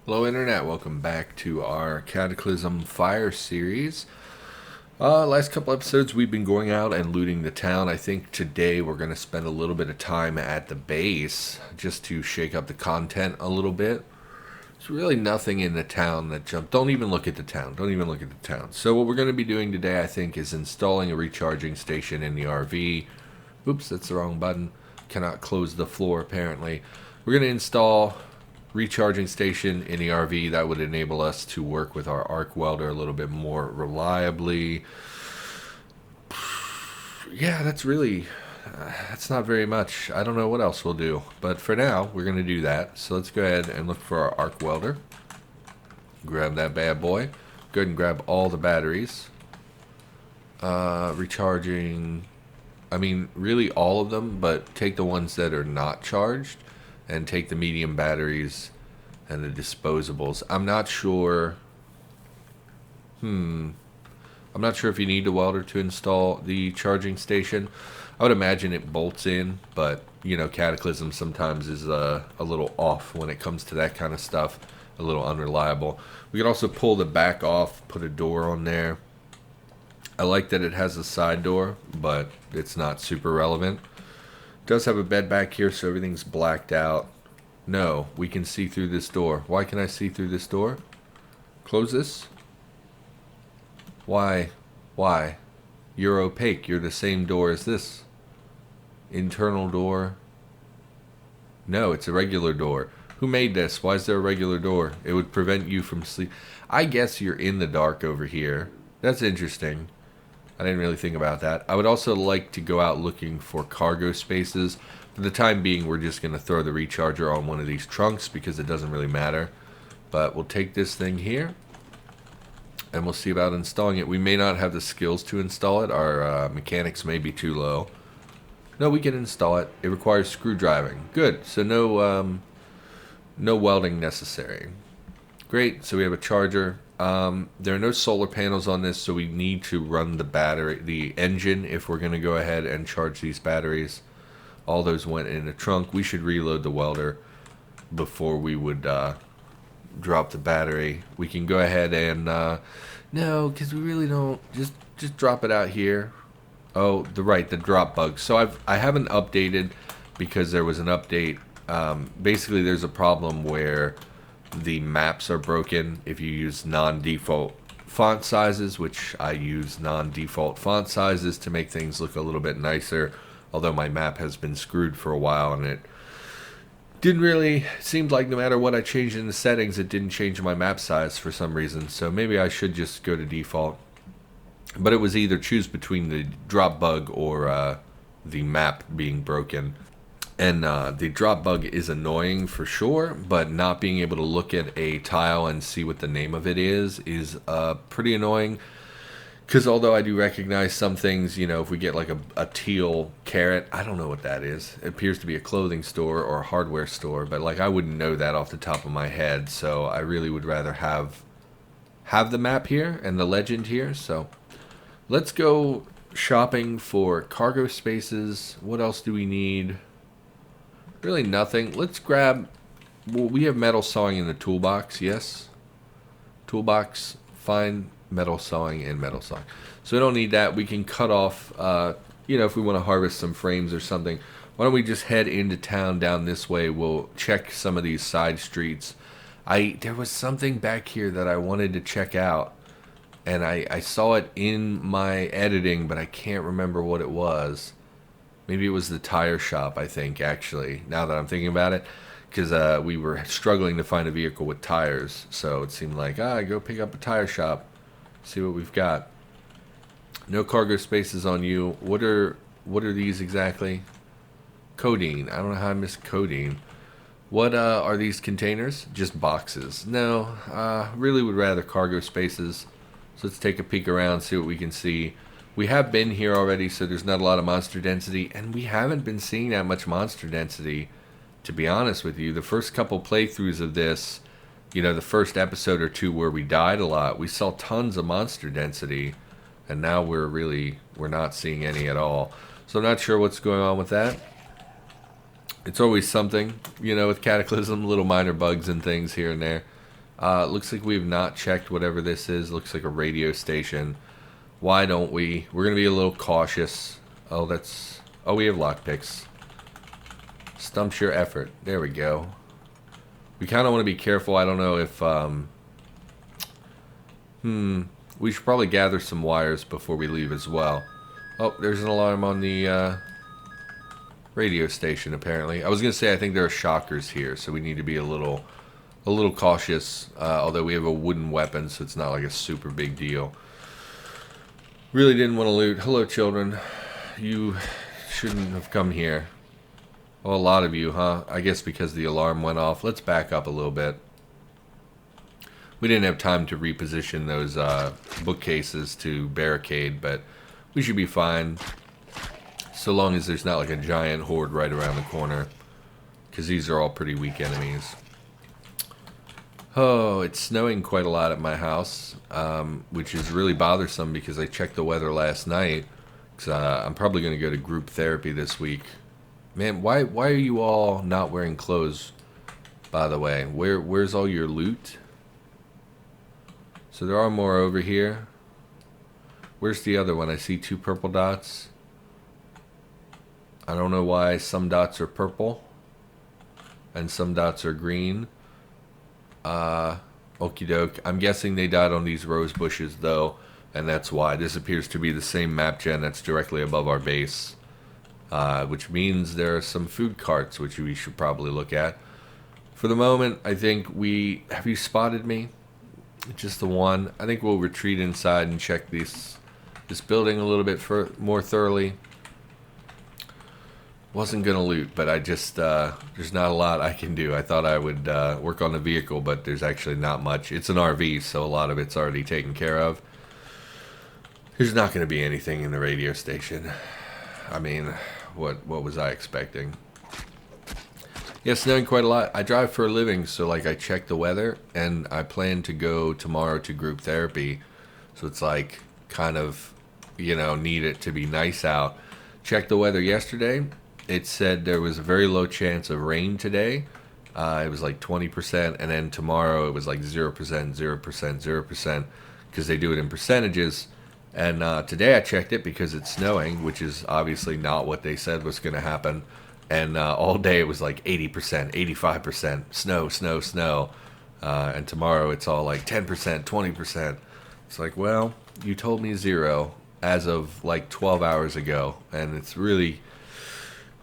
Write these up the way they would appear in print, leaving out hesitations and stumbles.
Hello Internet, welcome back to our Cataclysm Fire series. Last couple episodes we've been going out and looting the town. I think today we're going to spend a little bit of time at the base just to shake up the content a little bit. There's really nothing in the town that jumped. Don't even look at the town. Don't even look at the town. So what we're going to be doing today, I think, is installing a recharging station in the RV. Oops, that's the wrong button. Cannot close the floor apparently. We're going to install recharging station in the RV that would enable us to work with our arc welder a little bit more reliably. Yeah, that's not very much. I don't know what else we'll do, but for now we're going to do that. So let's go ahead and look for our arc welder. Grab that bad boy. Go ahead and grab all the batteries. Recharging, I mean really all of them, but take the ones that are not charged and take the medium batteries and the disposables. I'm not sure if you need a welder to install the charging station. I would imagine it bolts in, but you know, Cataclysm sometimes is a little off when it comes to that kind of stuff, a little unreliable. We could also pull the back off, put a door on there. I like that it has a side door, but it's not super relevant. Does have a bed back here, so everything's blacked out. No, we can see through this door. Why can I see through this door? Close this. Why? You're opaque. You're the same door as this. Internal door. No, it's a regular door. Who made this? Why is there a regular door? It would prevent you from sleep. I guess you're in the dark over here. That's interesting. I didn't really think about that. I would also like to go out looking for cargo spaces. For the time being, we're just going to throw the recharger on one of these trunks because it doesn't really matter. But we'll take this thing here and we'll see about installing it. We may not have the skills to install it. Our mechanics may be too low. No, we can install it. It requires screwdriving. Good. So no welding necessary. Great. So we have a charger. There are no solar panels on this, so we need to run the engine if we're going to go ahead and charge these batteries. All those went in the trunk. We should reload the welder before we would drop the battery. We can go ahead and no, because we really don't. Just drop it out here. Oh, the drop bug. So I haven't updated because there was an update. Basically, there's a problem where the maps are broken if you use non-default font sizes, which I use non-default font sizes to make things look a little bit nicer, although my map has been screwed for a while and it seemed like no matter what I changed in the settings, it didn't change my map size for some reason. So maybe I should just go to default, but it was either choose between the drop bug or the map being broken. And the drop bug is annoying for sure, but not being able to look at a tile and see what the name of it is pretty annoying. Because although I do recognize some things, you know, if we get like a teal carrot, I don't know what that is. It appears to be a clothing store or a hardware store, but like I wouldn't know that off the top of my head. So I really would rather have the map here and the legend here. So let's go shopping for cargo spaces. What else do we need? Really nothing. Let's grab, well, we have metal sawing in the toolbox, yes. Toolbox, find metal sawing and metal sawing. So we don't need that. We can cut off, you know, if we want to harvest some frames or something. Why don't we just head into town down this way? We'll check some of these side streets. There was something back here that I wanted to check out. And I saw it in my editing, but I can't remember what it was. Maybe it was the tire shop, I think, actually, now that I'm thinking about it. Because we were struggling to find a vehicle with tires. So it seemed like, go pick up a tire shop. See what we've got. No cargo spaces on you. What are these exactly? Codeine. I don't know how I missed codeine. What are these containers? Just boxes. No, really would rather cargo spaces. So let's take a peek around, see what we can see. We have been here already, so there's not a lot of monster density, and we haven't been seeing that much monster density, to be honest with you. The first couple playthroughs of this, you know, the first episode or two where we died a lot, we saw tons of monster density, and now we're not seeing any at all. So I'm not sure what's going on with that. It's always something, you know, with Cataclysm, little minor bugs and things here and there. Looks like we've not checked whatever this is. Looks like a radio station. Why don't we? We're going to be a little cautious. Oh, that's... Oh, we have lockpicks. Stumps your effort. There we go. We kind of want to be careful. I don't know if... We should probably gather some wires before we leave as well. Oh, there's an alarm on the radio station, apparently. I was going to say I think there are shockers here, so we need to be a little cautious. Although we have a wooden weapon, so it's not like a super big deal. Really didn't want to loot. Hello, children. You shouldn't have come here. Oh, a lot of you, huh? I guess because the alarm went off. Let's back up a little bit. We didn't have time to reposition those bookcases to barricade, but we should be fine. So long as there's not like a giant horde right around the corner. Because these are all pretty weak enemies. Oh, it's snowing quite a lot at my house, which is really bothersome because I checked the weather last night. Because I'm probably going to go to group therapy this week. Man, why are you all not wearing clothes, by the way? Where's all your loot? So there are more over here. Where's the other one? I see 2 purple dots. I don't know why some dots are purple and some dots are green. Okie doke. I'm guessing they died on these rose bushes though, and that's why. This appears to be the same map gen that's directly above our base. Which means there are some food carts which we should probably look at. For the moment, I think we... Have you spotted me? Just the one. I think we'll retreat inside and check this building a little bit more thoroughly. Wasn't gonna loot, but I just there's not a lot I can do. I thought I would work on the vehicle, but there's actually not much. It's an RV, so a lot of it's already taken care of. There's not going to be anything in the radio station. I mean, what was I expecting? Yeah, snowing quite a lot. I drive for a living, so like I check the weather, and I plan to go tomorrow to group therapy. So it's like kind of, you know, need it to be nice out. Checked the weather yesterday. It said there was a very low chance of rain today. It was like 20%, and then tomorrow it was like 0%, 0%, 0%, because they do it in percentages. And today I checked it because it's snowing, which is obviously not what they said was going to happen. And all day it was like 80%, 85%, snow, snow, snow. And tomorrow it's all like 10%, 20%. It's like, well, you told me 0 as of like 12 hours ago. And it's really,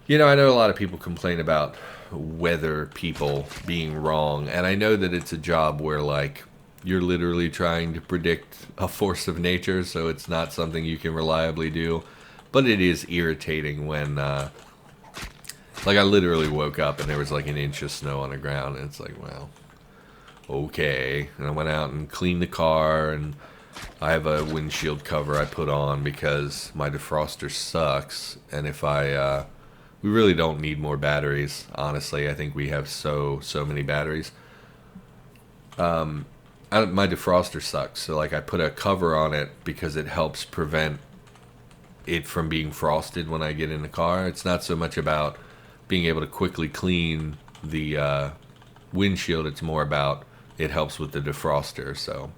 you know, I know a lot of people complain about weather people being wrong. And I know that it's a job where like you're literally trying to predict a force of nature. So it's not something you can reliably do. But it is irritating when... like, I literally woke up and there was like an inch of snow on the ground. And it's like, well, okay. And I went out and cleaned the car. And I have a windshield cover I put on because my defroster sucks. And if I... we really don't need more batteries, honestly. I think we have so many batteries. My defroster sucks. So, like, I put a cover on it because it helps prevent it from being frosted when I get in the car. It's not so much about... being able to quickly clean the windshield. It's more about it helps with the defroster. So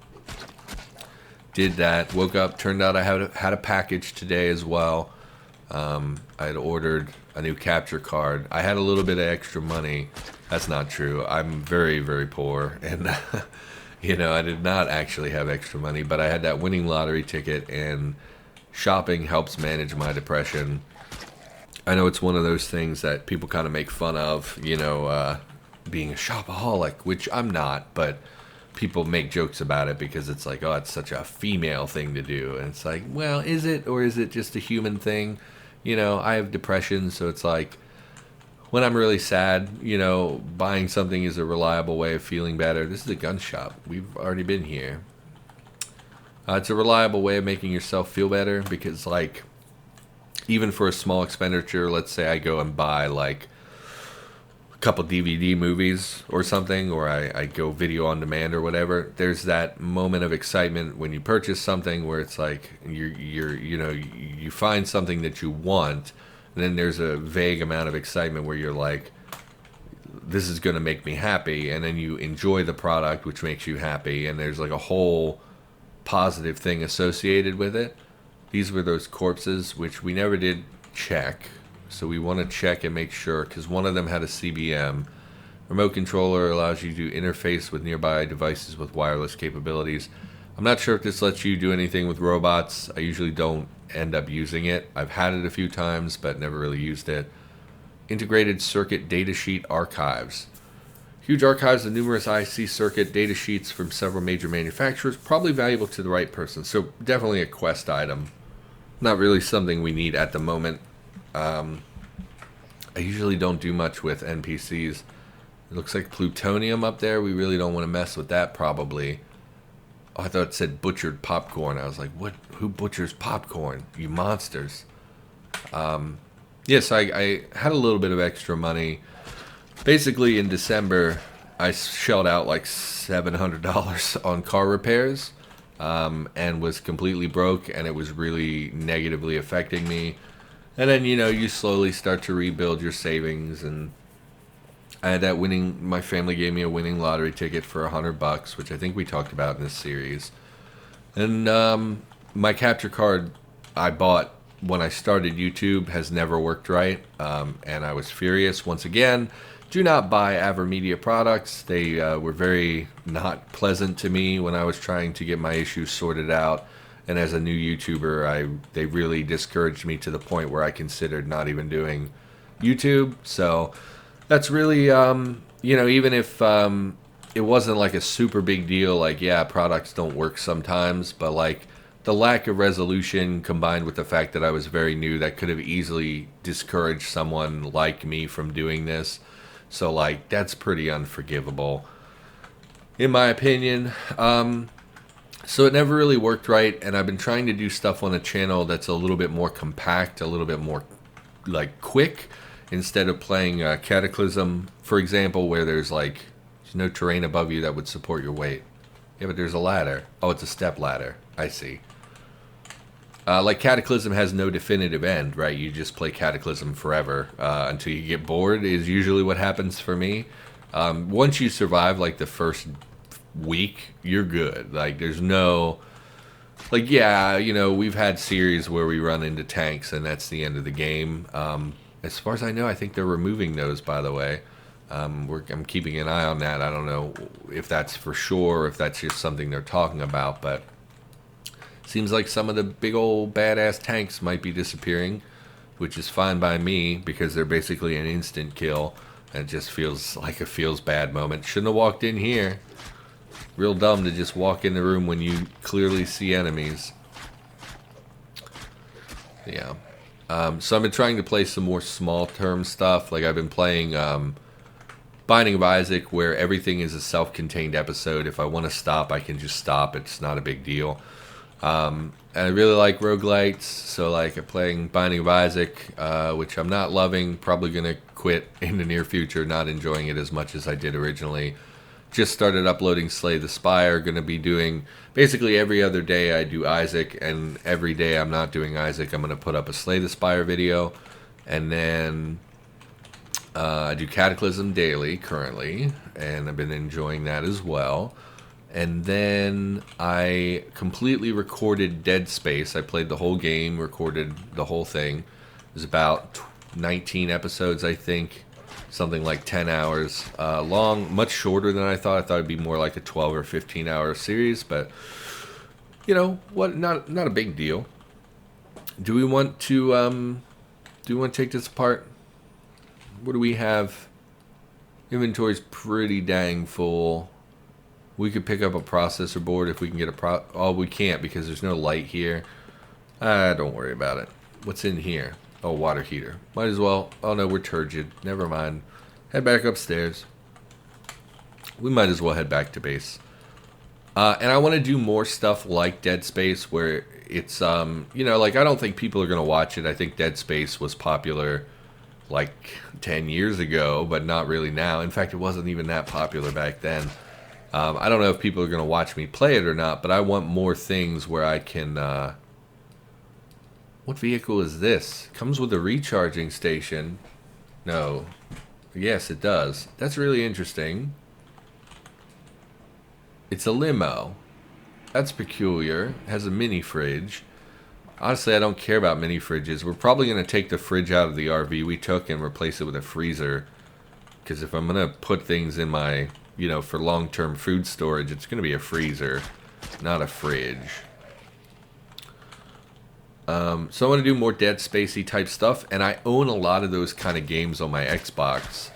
did that, woke up, turned out I had a package today as well. I had ordered a new capture card. I had a little bit of extra money. That's not true. I'm very, very poor, and you know, I did not actually have extra money, but I had that winning lottery ticket, and shopping helps manage my depression. I know it's one of those things that people kind of make fun of, you know, being a shopaholic, which I'm not, but people make jokes about it because it's like, oh, it's such a female thing to do. And it's like, well, is it, or is it just a human thing? You know, I have depression, so it's like, when I'm really sad, you know, buying something is a reliable way of feeling better. This is a gun shop. We've already been here. It's a reliable way of making yourself feel better because, like, even for a small expenditure, let's say I go and buy like a couple DVD movies or something, or I go video on demand or whatever. There's that moment of excitement when you purchase something where it's like you find something that you want, and then there's a vague amount of excitement where you're like this is going to make me happy, and then you enjoy the product, which makes you happy, and there's like a whole positive thing associated with it. These were those corpses, which we never did check, so we want to check and make sure, because one of them had a CBM. Remote controller allows you to interface with nearby devices with wireless capabilities. I'm not sure if this lets you do anything with robots. I usually don't end up using it. I've had it a few times, but never really used it. Integrated circuit datasheet archives. Huge archives of numerous IC circuit datasheets from several major manufacturers. Probably valuable to the right person. So definitely a quest item. Not really something we need at the moment. I usually don't do much with NPCs. It looks like plutonium up there. We really don't want to mess with that probably. Oh, I thought it said butchered popcorn. I was like, what? Who butchers popcorn? You monsters. Yes, I had a little bit of extra money. Basically, in December, I shelled out like $700 on car repairs, and was completely broke, and it was really negatively affecting me. And then, you know, you slowly start to rebuild your savings, and I had that winning, my family gave me a winning lottery ticket for $100, which I think we talked about in this series. And my capture card I bought when I started YouTube has never worked right, and I was furious. Once again, do not buy AverMedia products. They were very not pleasant to me when I was trying to get my issues sorted out. And as a new YouTuber, they really discouraged me to the point where I considered not even doing YouTube. So that's really, you know, even if it wasn't like a super big deal, like, yeah, products don't work sometimes, but like the lack of resolution combined with the fact that I was very new, that could have easily discouraged someone like me from doing this. So like, that's pretty unforgivable, in my opinion. So it never really worked right, and I've been trying to do stuff on a channel that's a little bit more compact, a little bit more like quick, instead of playing Cataclysm, for example, where there's no terrain above you that would support your weight. Yeah, but there's a ladder. Oh, it's a step ladder. I see. Like Cataclysm has no definitive end, right? You just play Cataclysm forever until you get bored is usually what happens for me. Once you survive like the first week, you're good. Like there's no, like, yeah, you know, we've had series where we run into tanks and that's the end of the game. As far as I know, I think they're removing those, by the way. I'm keeping an eye on that. I don't know if that's for sure or if that's just something they're talking about, but seems like some of the big old badass tanks might be disappearing, which is fine by me because they're basically an instant kill. And it just feels like a feels bad moment. Shouldn't have walked in here. Real dumb to just walk in the room when you clearly see enemies. Yeah. So I've been trying to play some more small-term stuff. Like I've been playing Binding of Isaac, where everything is a self-contained episode. If I want to stop, I can just stop. It's not a big deal. And I really like roguelites, so like I'm playing Binding of Isaac, which I'm not loving. Probably going to quit in the near future, not enjoying it as much as I did originally. Just started uploading Slay the Spire. Going to be doing, basically every other day I do Isaac, and every day I'm not doing Isaac, I'm going to put up a Slay the Spire video. And then I do Cataclysm daily currently, and I've been enjoying that as well. And then I completely recorded Dead Space. I played the whole game, recorded the whole thing. It was about 19 episodes, I think. Something like 10 hours long. Much shorter than I thought. I thought it'd be more like a 12 or 15 hour series. But, you know, what? Not a big deal. Do we want to take this apart? What do we have? Inventory's pretty dang full. We could pick up a processor board if we can get a oh, we can't because there's no light here. Don't worry about it. What's in here? Oh, water heater. Might as well. Oh, no, we're turgid. Never mind. Head back upstairs. We might as well head back to base. And I want to do more stuff like Dead Space where it's, you know, like I don't think people are going to watch it. I think Dead Space was popular like 10 years ago, but not really now. In fact, it wasn't even that popular back then. I don't know if people are going to watch me play it or not, but I want more things where I can... What vehicle is this? Comes with a recharging station. No. Yes, it does. That's really interesting. It's a limo. That's peculiar. It has a mini fridge. Honestly, I don't care about mini fridges. We're probably going to take the fridge out of the RV we took and replace it with a freezer. Because if I'm going to put things in my, for long-term food storage, it's going to be a freezer, not a fridge. So I want to do more Dead Spacey type stuff, and I own a lot of those kind of games on my Xbox,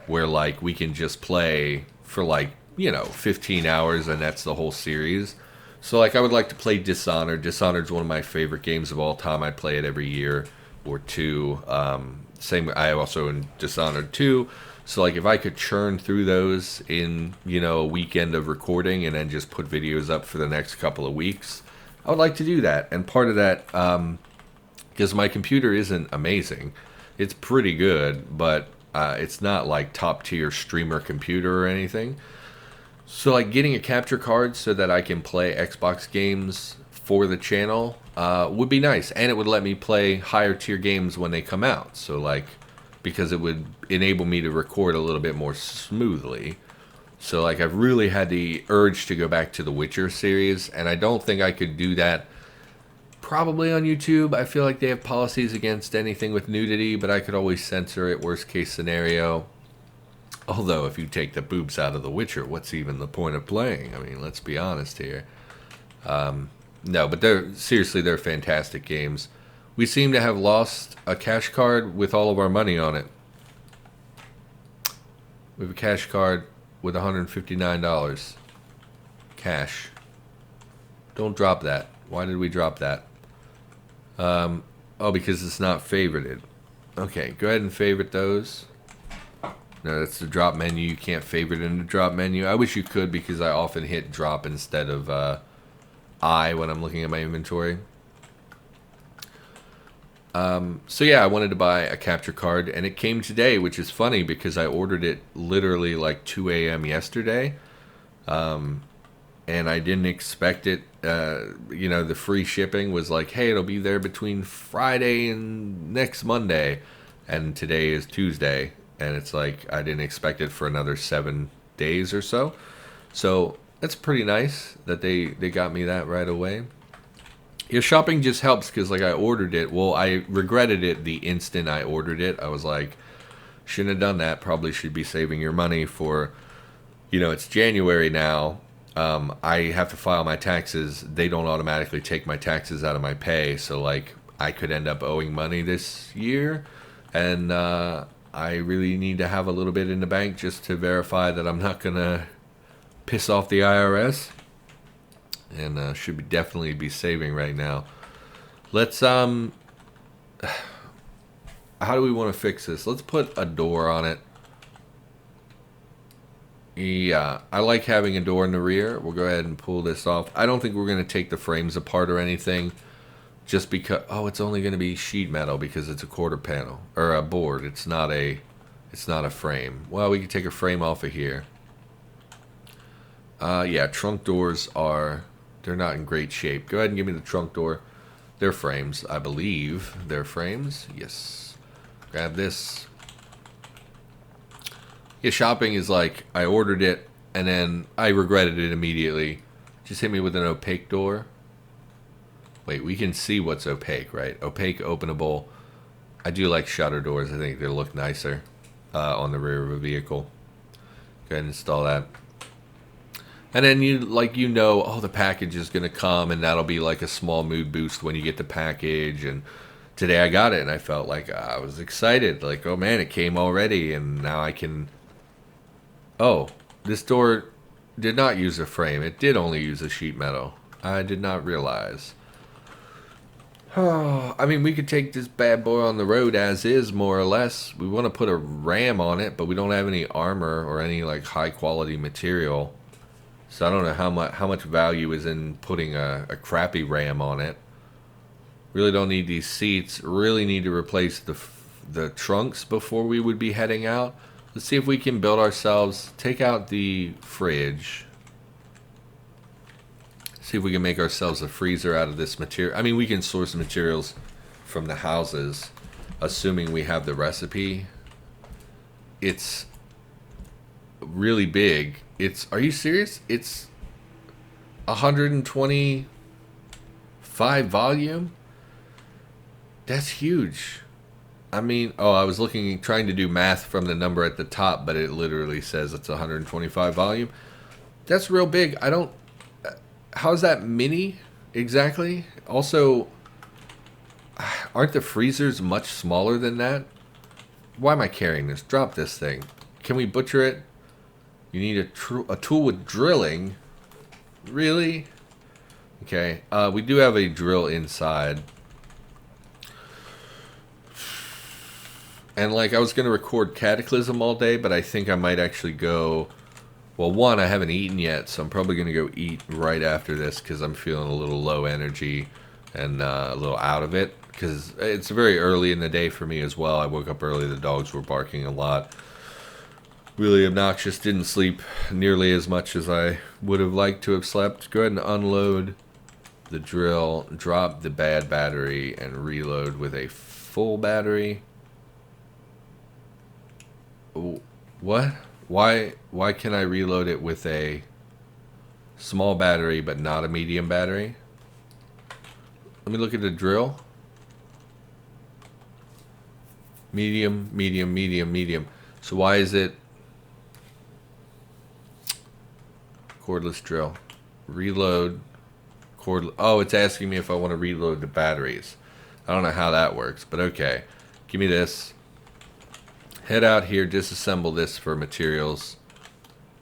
where like we can just play for like 15 hours, and that's the whole series. So like I would like to play Dishonored. Dishonored's one of my favorite games of all time. I play it every year or two. I also in Dishonored 2. So like if I could churn through those in a weekend of recording and then just put videos up for the next couple of weeks, I would like to do that. And part of that, because my computer isn't amazing, it's pretty good, but it's not like top tier streamer computer or anything. So like getting a capture card so that I can play Xbox games for the channel would be nice, and it would let me play higher tier games when they come out. So like, because it would enable me to record a little bit more smoothly. So like I've really had the urge to go back to the Witcher series, and I don't think I could do that probably on YouTube. I feel like they have policies against anything with nudity, but I could always censor it, worst case scenario. Although if you take the boobs out of the Witcher, what's even the point of playing? I mean, let's be honest here. No, but they're fantastic games. We seem to have lost a cash card with all of our money on it. We have a cash card with $159 cash. Don't drop that. Why did we drop that? Because it's not favorited. Okay, go ahead and favorite those. No, that's the drop menu. You can't favorite in the drop menu. I wish you could, because I often hit drop instead of I when I'm looking at my inventory. So yeah, I wanted to buy a capture card, and it came today, which is funny because I ordered it literally like 2 a.m. yesterday. And I didn't expect it. The free shipping was like, hey, it'll be there between Friday and next Monday. And today is Tuesday. And it's like, I didn't expect it for another 7 days or so. So that's pretty nice that they got me that right away. Yeah, shopping just helps because like I ordered it. Well, I regretted it the instant I ordered it. I was like, shouldn't have done that. Probably should be saving your money for, it's January now. I have to file my taxes. They don't automatically take my taxes out of my pay. So like I could end up owing money this year. And I really need to have a little bit in the bank just to verify that I'm not going to piss off the IRS. And should definitely be saving right now. Let's, how do we want to fix this? Let's put a door on it. Yeah, I like having a door in the rear. We'll go ahead and pull this off. I don't think we're going to take the frames apart or anything. Just because, it's only going to be sheet metal because it's a quarter panel. Or a board. It's not a frame. Well, we can take a frame off of here. Yeah, trunk doors they're not in great shape. Go ahead and give me the trunk door. They're frames, I believe. They're frames. Yes. Grab this. Yeah, shopping is like, I ordered it, and then I regretted it immediately. Just hit me with an opaque door. Wait, we can see what's opaque, right? Opaque, openable. I do like shutter doors. I think they look nicer on the rear of a vehicle. Go ahead and install that. And then the package is going to come, and that'll be like a small mood boost when you get the package. And today I got it, and I felt like I was excited. Like, oh man, it came already, and now I can... Oh, this door did not use a frame. It did only use a sheet metal. I did not realize. Oh, I mean, we could take this bad boy on the road as is, more or less. We want to put a ram on it, but we don't have any armor or any like high quality material. So I don't know how much value is in putting a crappy ram on it. Really don't need these seats. Really need to replace the trunks before we would be heading out. Let's see if we can build ourselves. Take out the fridge. See if we can make ourselves a freezer out of this material. I mean, we can source materials from the houses, assuming we have the recipe. it's really big. Are you serious? It's 125 volume? That's huge. I mean, oh, I was trying to do math from the number at the top, but it literally says it's 125 volume. That's real big. How's that mini exactly? Also, aren't the freezers much smaller than that? Why am I carrying this? Drop this thing. Can we butcher it? You need a tool with drilling. Really? Okay. We do have a drill inside. And like I was going to record Cataclysm all day, but I think I might actually go... Well, one, I haven't eaten yet, so I'm probably going to go eat right after this because I'm feeling a little low energy and a little out of it. Because it's very early in the day for me as well. I woke up early, the dogs were barking a lot. Really obnoxious, didn't sleep nearly as much as I would have liked to have slept. Go ahead and unload the drill, drop the bad battery, and reload with a full battery. What? Why can I reload it with a small battery but not a medium battery? Let me look at the drill. Medium, medium, medium, medium. So why is it cordless drill? Reload. Oh, it's asking me if I want to reload the batteries. I don't know how that works, but okay. Give me this. Head out here, disassemble this for materials.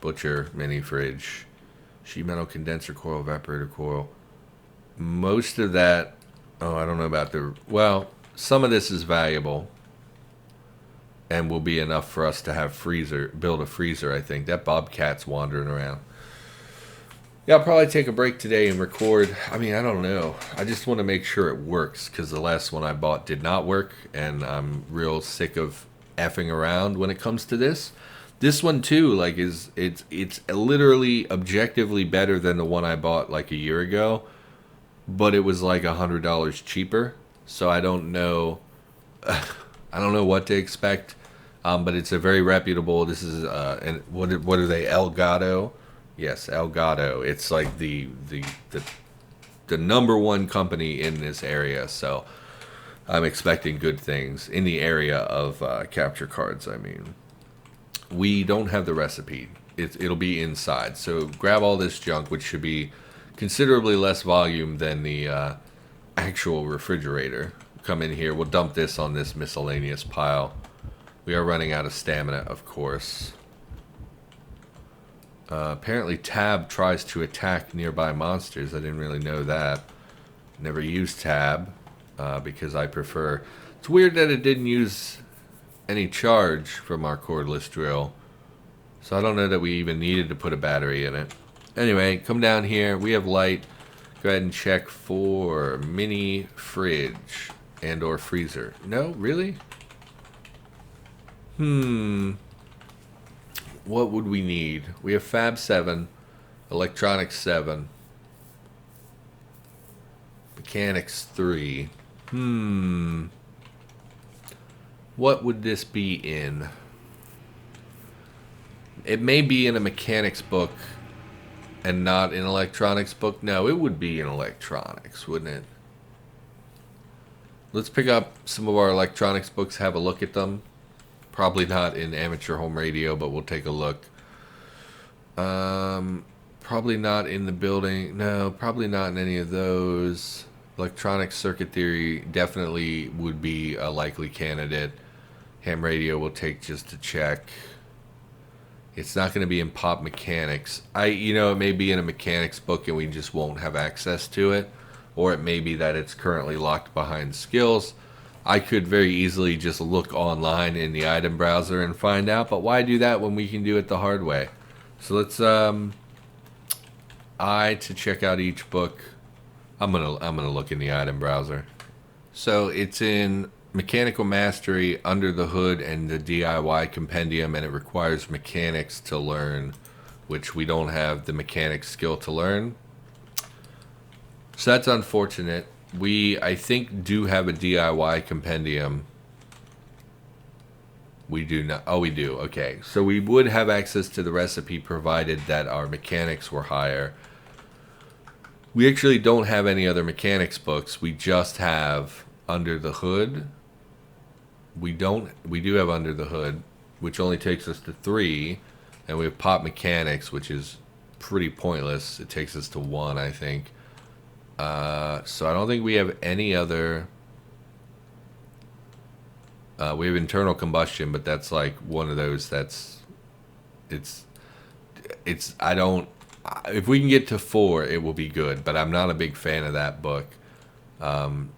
Butcher, mini fridge, sheet metal condenser coil, evaporator coil. Most of that, oh, I don't know about well, some of this is valuable and will be enough for us to have build a freezer, I think. That bobcat's wandering around. Yeah, I'll probably take a break today and record. I mean, I don't know. I just want to make sure it works because the last one I bought did not work and I'm real sick of effing around when it comes to this. This one too, like it's literally objectively better than the one I bought like a year ago, but it was like $100 cheaper. So I don't know, I don't know what to expect. But it's a very reputable. This is and what are they? Elgato, yes, Elgato. It's like the number one company in this area. So I'm expecting good things in the area of capture cards. I mean, we don't have the recipe. It'll be inside. So grab all this junk, which should be considerably less volume than the actual refrigerator. Come in here. We'll dump this on this miscellaneous pile. We are running out of stamina, of course. Apparently Tab tries to attack nearby monsters. I didn't really know that. Never used Tab. Because I prefer... It's weird that it didn't use any charge from our cordless drill. So I don't know that we even needed to put a battery in it. Anyway, come down here. We have light. Go ahead and check for mini fridge and or freezer. No? Really? What would we need? We have Fab 7, Electronics 7, Mechanics 3. What would this be in? It may be in a mechanics book and not in electronics book. No, it would be in electronics, wouldn't it? Let's pick up some of our electronics books, have a look at them. Probably not in amateur home radio, but we'll take a look. Probably not in the building. No, probably not in any of those. Electronic circuit theory definitely would be a likely candidate. Ham radio will take just to check. It's not going to be in pop mechanics. It may be in a mechanics book and we just won't have access to it. Or it may be that it's currently locked behind skills. I could very easily just look online in the item browser and find out, but why do that when we can do it the hard way? So let's to check out each book. I'm gonna look in the item browser. So it's in Mechanical Mastery, Under the Hood, and the DIY Compendium, and it requires mechanics to learn, which we don't have the mechanics skill to learn. So that's unfortunate. We, I think, do have a DIY Compendium. We do not. Oh, we do. Okay. So we would have access to the recipe provided that our mechanics were higher. We actually don't have any other mechanics books. We just have Under the Hood. We do have Under the Hood, which only takes us to 3. And we have Pop Mechanics, which is pretty pointless. It takes us to 1, I think. So I don't think we have any other... we have Internal Combustion, but that's like one of those that's... I don't... If we can get to 4, it will be good, but I'm not a big fan of that book. I mean,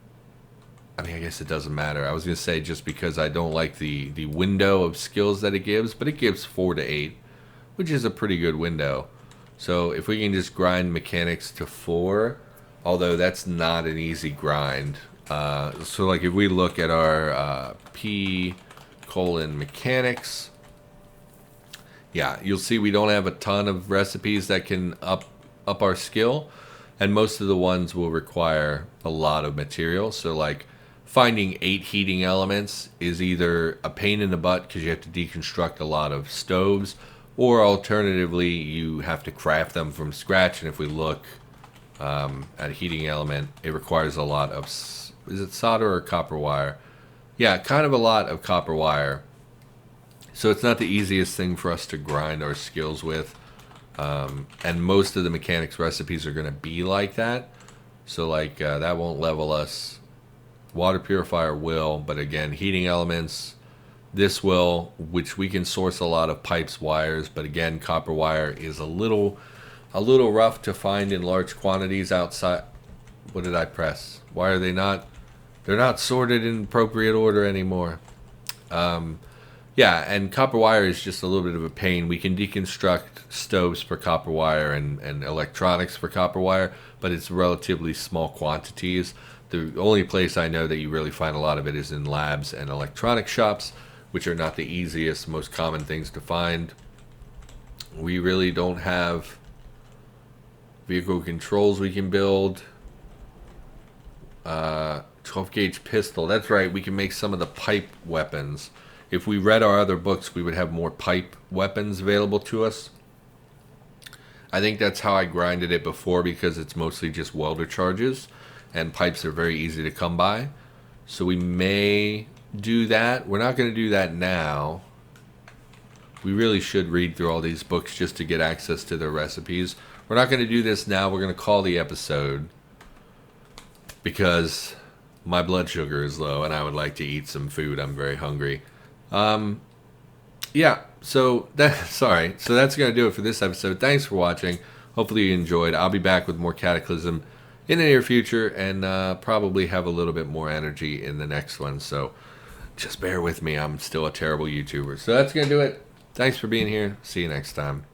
I guess it doesn't matter. I was going to say just because I don't like the window of skills that it gives, but it gives 4 to 8, which is a pretty good window. So if we can just grind mechanics to 4, although that's not an easy grind. So like if we look at our P:(mechanics, yeah, you'll see we don't have a ton of recipes that can up our skill, and most of the ones will require a lot of material. So like finding 8 heating elements is either a pain in the butt because you have to deconstruct a lot of stoves, or alternatively you have to craft them from scratch. And if we look at a heating element, it requires a lot of, is it solder or copper wire? Yeah, kind of a lot of copper wire. So it's not the easiest thing for us to grind our skills with. And most of the mechanics recipes are going to be like that. So like that won't level us. Water purifier will, but again, heating elements, this will, which we can source a lot of pipes, wires, but again, copper wire is a little rough to find in large quantities outside. What did I press? Why are they not? They're not sorted in appropriate order anymore. Yeah, and copper wire is just a little bit of a pain. We can deconstruct stoves for copper wire and electronics for copper wire, but it's relatively small quantities. The only place I know that you really find a lot of it is in labs and electronic shops, which are not the easiest, most common things to find. We really don't have vehicle controls we can build. 12 gauge pistol. That's right, we can make some of the pipe weapons. If we read our other books, we would have more pipe weapons available to us. I think that's how I grinded it before, because it's mostly just welder charges, and pipes are very easy to come by. So we may do that. We're not going to do that now. We really should read through all these books just to get access to their recipes. We're not going to do this now. We're going to call the episode because my blood sugar is low and I would like to eat some food. I'm very hungry. Yeah, so that's going to do it for this episode. Thanks for watching. Hopefully you enjoyed. I'll be back with more Cataclysm in the near future, and probably have a little bit more energy in the next one. So just bear with me. I'm still a terrible YouTuber. So that's going to do it. Thanks for being here. See you next time.